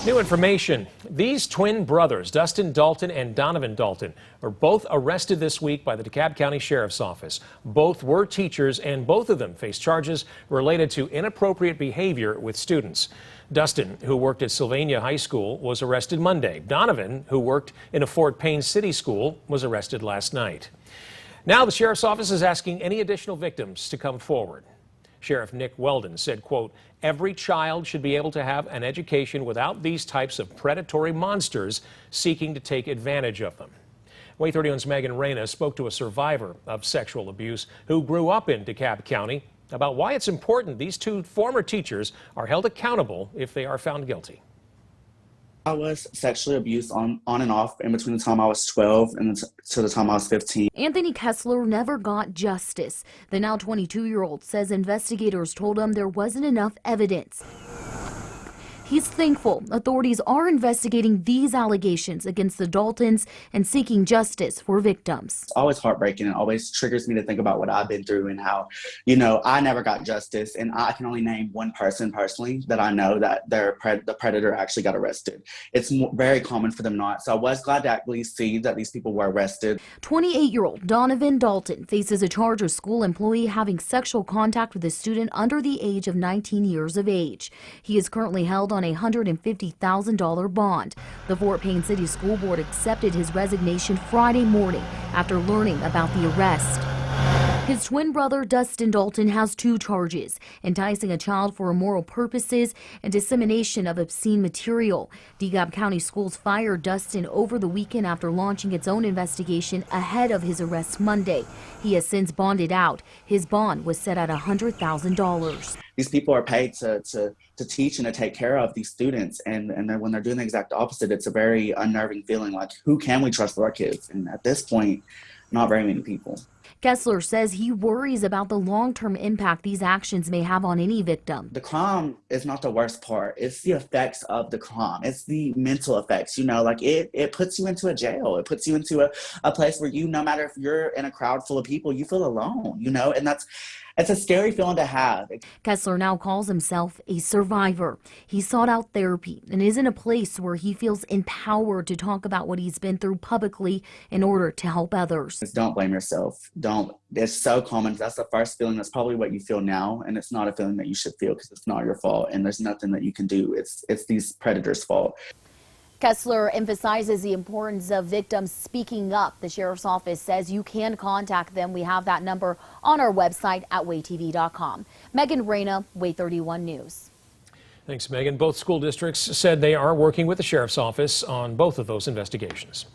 New information. These twin brothers, Dustin Dalton and Donavan Dalton, were both arrested this week by the DeKalb County Sheriff's Office. Both were teachers, and both of them face charges related to inappropriate behavior with students. Dustin, who worked at Sylvania High School, was arrested Monday. Donavan, who worked in a Fort Payne City school, was arrested last night. Now the Sheriff's Office is asking any additional victims to come forward. Sheriff Nick Weldon said, quote, "Every child should be able to have an education without these types of predatory monsters seeking to take advantage of them." WAAY 31's Megan Reyna spoke to a survivor of sexual abuse who grew up in DeKalb County about why it's important these two former teachers are held accountable if they are found guilty. I was sexually abused on and off in between the time I was 12 and to the time I was 15. Anthony Kessler never got justice. The now 22-year-old says investigators told him there wasn't enough evidence. He's thankful authorities are investigating these allegations against the Daltons and seeking justice for victims. It's always heartbreaking and always triggers me to think about what I've been through and how, I never got justice, and I can only name one person personally that I know that the predator actually got arrested. It's very common for them not. So I was glad to at least see that these people were arrested. 28-year-old Donavan Dalton faces a charge of school employee having sexual contact with a student under the age of 19 years of age. He is currently held on a $150,000 bond. The Fort Payne City School Board accepted his resignation Friday morning after learning about the arrest. His twin brother, Dustin Dalton, has two charges: enticing a child for immoral purposes and dissemination of obscene material. DeKalb County Schools fired Dustin over the weekend after launching its own investigation ahead of his arrest Monday. He has since bonded out. His bond was set at $100,000. These people are paid to teach and to take care of these students, and then when they're doing the exact opposite, it's a very unnerving feeling. Like, who can we trust with our kids? And at this point, not very many people. Kessler says he worries about the long-term impact these actions may have on any victim. The crime is not the worst part. It's the effects of the crime. It's the mental effects, it puts you into a jail. It puts you into a place where no matter if you're in a crowd full of people, you feel alone, and it's a scary feeling to have. Kessler now calls himself a survivor. He sought out therapy and is in a place where he feels empowered to talk about what he's been through publicly in order to help others. Don't blame yourself. It's so common. That's the first feeling. That's probably what you feel now, and it's not a feeling that you should feel because it's not your fault, and there's nothing that you can do. It's these predators' fault. Kessler emphasizes the importance of victims speaking up. The Sheriff's Office says you can contact them. We have that number on our website at WAAYTV.com. Megan Reyna, WAAY 31 News. Thanks, Megan. Both school districts said they are working with the Sheriff's Office on both of those investigations.